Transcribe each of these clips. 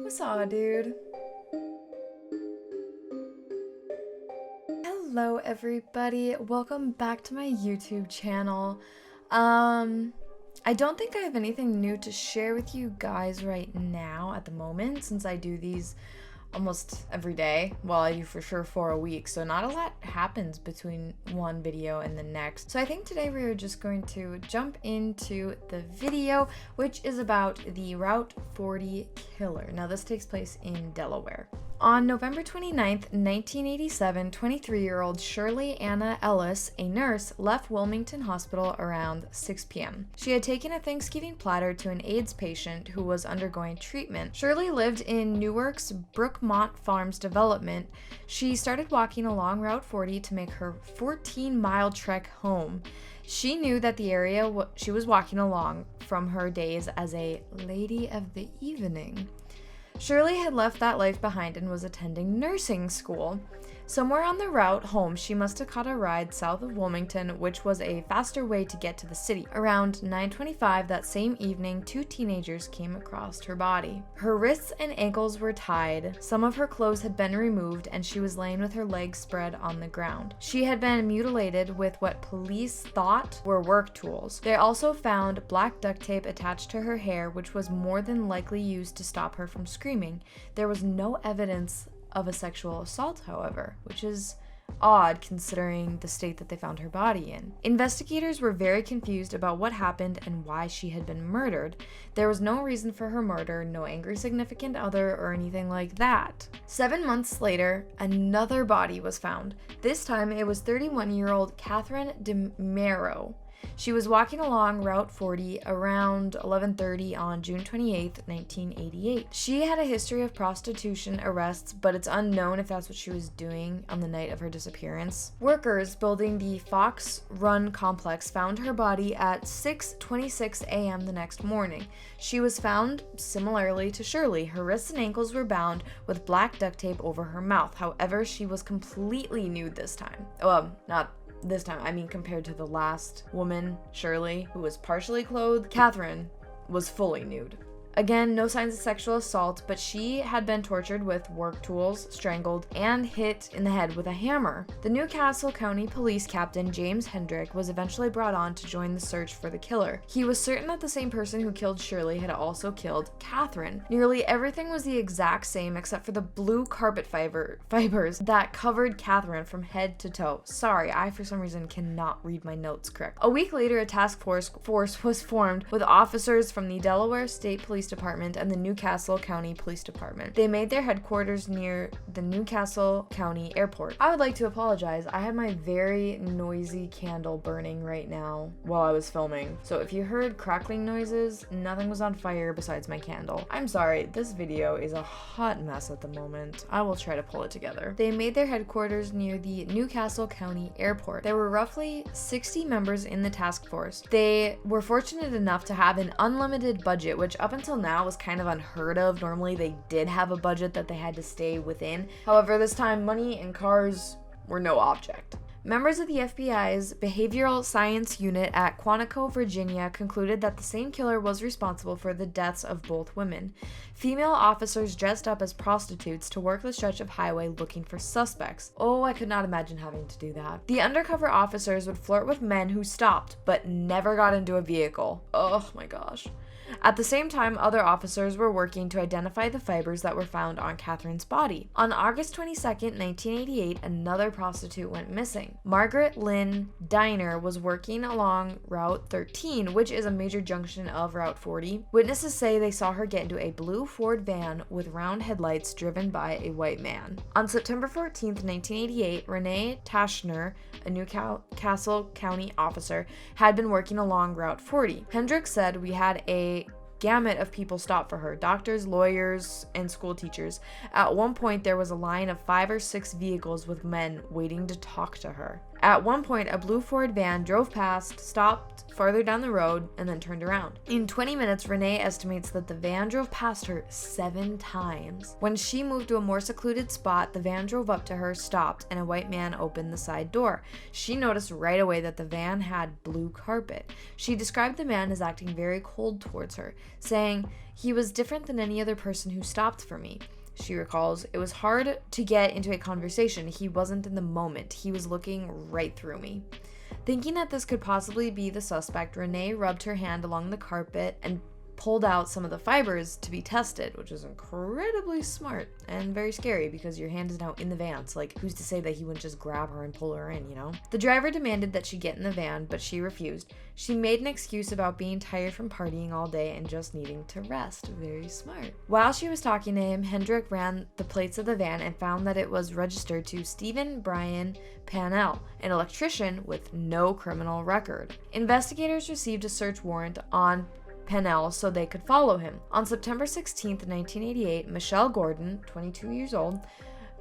What's up, dude? Hello, everybody. Welcome back to my YouTube channel. I don't think I have anything new to share with you guys right now at the moment, since I do these almost every day. Well, I do for sure 4 a week, so not a lot happens between one video and the next. So I think today we are just going to jump into the video, which is about the Route 40 killer. Now, this takes place in Delaware. On November 29th, 1987, 23-year-old Shirley Anna Ellis, a nurse, left Wilmington Hospital around 6 p.m. She had taken a Thanksgiving platter to an AIDS patient who was undergoing treatment. Shirley lived in Newark's Brookmont Farms development. She started walking along Route 40 to make her 14-mile trek home. She knew that the area she was walking along from her days as a lady of the evening. Shirley had left that life behind and was attending nursing school. Somewhere on the route home, she must have caught a ride south of Wilmington, which was a faster way to get to the city. Around 9:25 that same evening, 2 teenagers came across her body. Her wrists and ankles were tied, some of her clothes had been removed, and she was laying with her legs spread on the ground. She had been mutilated with what police thought were work tools. They also found black duct tape attached to her hair, which was more than likely used to stop her from screaming. There was no evidence of a sexual assault, however, which is odd considering the state that they found her body in. Investigators were very confused about what happened and why she had been murdered. There was no reason for her murder, no angry significant other or anything like that. 7 months later, another body was found. This time it was 31-year-old Catherine Demero. She was walking along Route 40 around 11:30 on June 28, 1988. She had a history of prostitution arrests, but it's unknown if that's what she was doing on the night of her disappearance. Workers building the Fox Run complex found her body at 6:26 a.m. the next morning. She was found similarly to Shirley. Her wrists and ankles were bound with black duct tape over her mouth. However, she was completely nude this time. Not this time, I mean compared to the last woman, Shirley, who was partially clothed, Catherine was fully nude. Again, no signs of sexual assault, but she had been tortured with work tools, strangled, and hit in the head with a hammer. The New Castle County Police Captain James Hendrick was eventually brought on to join the search for the killer. He was certain that the same person who killed Shirley had also killed Catherine. Nearly everything was the exact same except for the blue carpet fibers that covered Catherine from head to toe. Sorry, I for some reason cannot read my notes correct. A week later, a task force was formed with officers from the Delaware State Police Department and the New Castle County Police Department. They made their headquarters near the New Castle County Airport. I would like to apologize. I had my very noisy candle burning right now while I was filming. So if you heard crackling noises, nothing was on fire besides my candle. I'm sorry, this video is a hot mess at the moment. I will try to pull it together. They made their headquarters near the New Castle County Airport. There were roughly 60 members in the task force. They were fortunate enough to have an unlimited budget, which up until now was kind of unheard of. Normally they did have a budget that they had to stay within. However, this time money and cars were no object. Members of the FBI's Behavioral Science Unit at Quantico, Virginia, concluded that the same killer was responsible for the deaths of both women. Female officers dressed up as prostitutes to work the stretch of highway looking for suspects. Oh, I could not imagine having to do that. The undercover officers would flirt with men who stopped, but never got into a vehicle. Oh my gosh. At the same time, other officers were working to identify the fibers that were found on Catherine's body. On August 22, 1988, another prostitute went missing. Margaret Lynn Diner was working along Route 13, which is a major junction of Route 40. Witnesses say they saw her get into a blue Ford van with round headlights driven by a white man. On September 14, 1988, Renee Tashner, a New Castle County officer, had been working along Route 40. Hendrick said, "We had a gamut of people stop for her, doctors, lawyers, and school teachers. At one point, there was a line of 5 or 6 vehicles with men waiting to talk to her." At one point, a blue Ford van drove past, stopped farther down the road, and then turned around. In 20 minutes, Renee estimates that the van drove past her 7 times. When she moved to a more secluded spot, the van drove up to her, stopped, and a white man opened the side door. She noticed right away that the van had blue carpet. She described the man as acting very cold towards her, saying, "He was different than any other person who stopped for me." She recalls, "It was hard to get into a conversation. He wasn't in the moment. He was looking right through me." Thinking that this could possibly be the suspect, Renee rubbed her hand along the carpet and pulled out some of the fibers to be tested, which is incredibly smart and very scary because your hand is now in the van. So like, who's to say that he wouldn't just grab her and pull her in, you know? The driver demanded that she get in the van, but she refused. She made an excuse about being tired from partying all day and just needing to rest. Very smart. While she was talking to him, Hendrick ran the plates of the van and found that it was registered to Stephen Brian Pannell, an electrician with no criminal record. Investigators received a search warrant on Pannell so they could follow him. On September 16th, 1988, Michelle Gordon, 22 years old,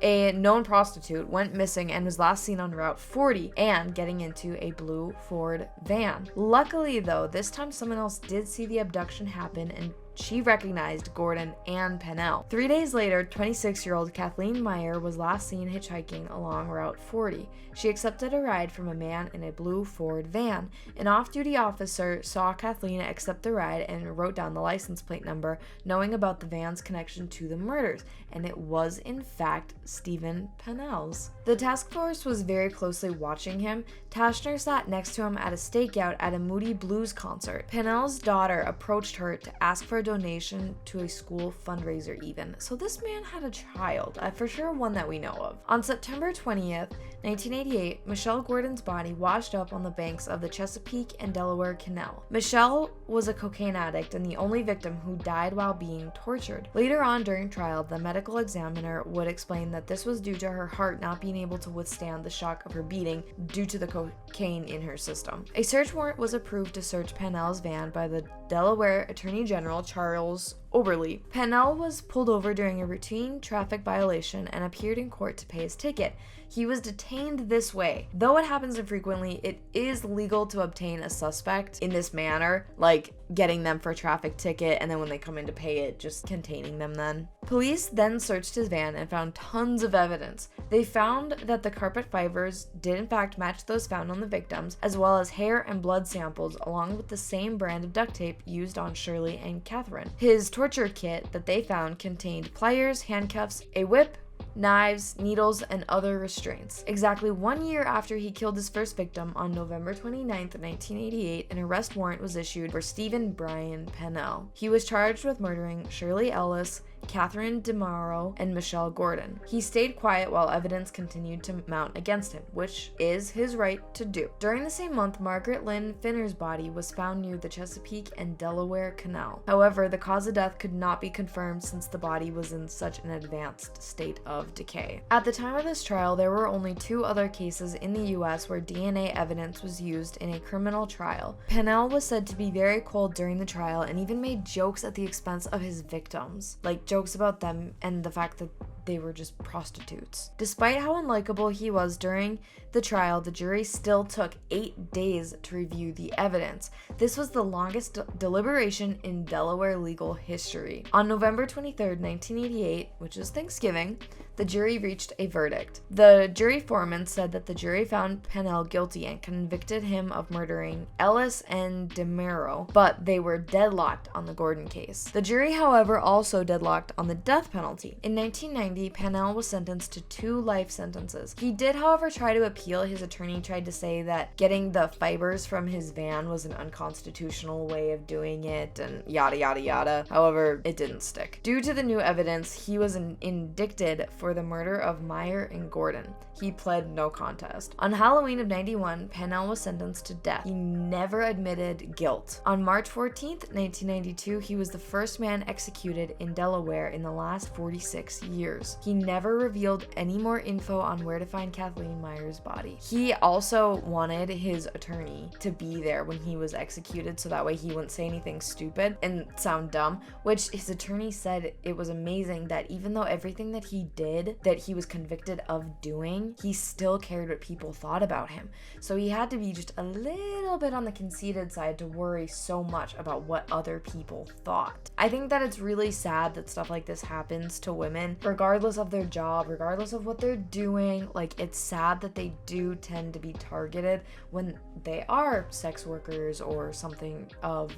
a known prostitute, went missing and was last seen on Route 40 and getting into a blue Ford van. Luckily, though, this time someone else did see the abduction happen and she recognized Gordon and Pannell. 3 days later, 26-year-old Kathleen Meyer was last seen hitchhiking along Route 40. She accepted a ride from a man in a blue Ford van. An off-duty officer saw Kathleen accept the ride and wrote down the license plate number, knowing about the van's connection to the murders, and it was in fact Stephen Pannell's. The task force was very closely watching him. Tashner sat next to him at a stakeout at a Moody Blues concert. Pannell's daughter approached her to ask for a donation to a school fundraiser even. So this man had a child, for sure one that we know of. On September 20th, 1988, Michelle Gordon's body washed up on the banks of the Chesapeake and Delaware Canal. Michelle was a cocaine addict and the only victim who died while being tortured. Later on during trial, the medical examiner would explain that this was due to her heart not being able to withstand the shock of her beating due to the cocaine in her system. A search warrant was approved to search Pannell's van by the Delaware Attorney General Charles Oberle. Pannell was pulled over during a routine traffic violation and appeared in court to pay his ticket. He was detained this way. Though it happens infrequently, it is legal to obtain a suspect in this manner, like getting them for a traffic ticket and then when they come in to pay it, just containing them then. Police then searched his van and found tons of evidence. They found that the carpet fibers did in fact match those found on the victims, as well as hair and blood samples along with the same brand of duct tape used on Shirley and Catherine. His torture kit that they found contained pliers, handcuffs, a whip, knives, needles, and other restraints. Exactly 1 year after he killed his first victim, on November 29th, 1988, an arrest warrant was issued for Stephen Brian Pannell. He was charged with murdering Shirley Ellis, Catherine Demero, and Michelle Gordon. He stayed quiet while evidence continued to mount against him, which is his right to do. During the same month, Margaret Lynn Finner's body was found near the Chesapeake and Delaware Canal. However, the cause of death could not be confirmed since the body was in such an advanced state of decay. At the time of this trial, there were only 2 other cases in the US where DNA evidence was used in a criminal trial. Pannell was said to be very cold during the trial and even made jokes at the expense of his victims, like jokes about them and the fact that they were just prostitutes. Despite how unlikable he was during the trial, the jury still took 8 days to review the evidence. This was the longest deliberation in Delaware legal history. On November 23rd, 1988, which is Thanksgiving, the jury reached a verdict. The jury foreman said that the jury found Pannell guilty and convicted him of murdering Ellis and Demero, but they were deadlocked on the Gordon case. The jury, however, also deadlocked on the death penalty. In 1990, Pannell was sentenced to 2 life sentences. He did, however, try to appeal. His attorney tried to say that getting the fibers from his van was an unconstitutional way of doing it and yada yada yada. However, it didn't stick. Due to the new evidence, he was indicted for the murder of Meyer and Gordon. He pled no contest. On Halloween of 91, Pannell was sentenced to death. He never admitted guilt. On March 14th, 1992, he was the first man executed in Delaware in the last 46 years. Myers. He never revealed any more info on where to find Kathleen Myers' body. He also wanted his attorney to be there when he was executed so that way he wouldn't say anything stupid and sound dumb, which his attorney said it was amazing that even though everything that he did, that he was convicted of doing, he still cared what people thought about him. So he had to be just a little bit on the conceited side to worry so much about what other people thought. I think that it's really sad that stuff like this happens to women, regardless of their job, regardless of what they're doing. Like, it's sad that they do tend to be targeted when they are sex workers or something of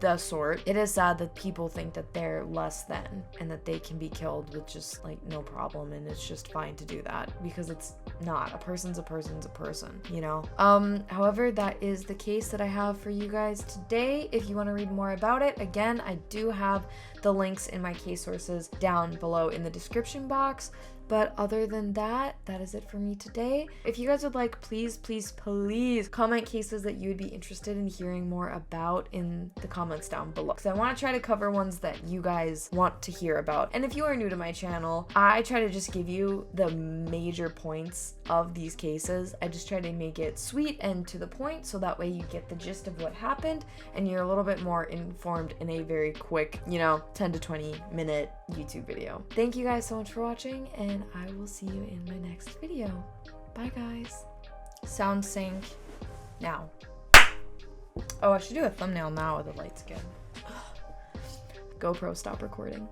the sort. It is sad that people think that they're less than and that they can be killed with just like no problem, and it's just fine to do that, because it's not. A person's a person's a person, you know? However, that is the case that I have for you guys today. If you want to read more about it, again, I do have the links in my case sources down below in the description box. But other than that, that is it for me today. If you guys would like, please comment cases that you would be interested in hearing more about in the comments down below, because I want to try to cover ones that you guys want to hear about. And if you are new to my channel, I try to just give you the major points of these cases. I just try to make it sweet and to the point, so that way you get the gist of what happened and you're a little bit more informed in a very quick, 10 to 20 minute YouTube video. Thank you guys so much for watching, and I will see you in my next video. Bye guys. Sound sync now. Oh, I should do a thumbnail now with the lights again. GoPro, stop recording.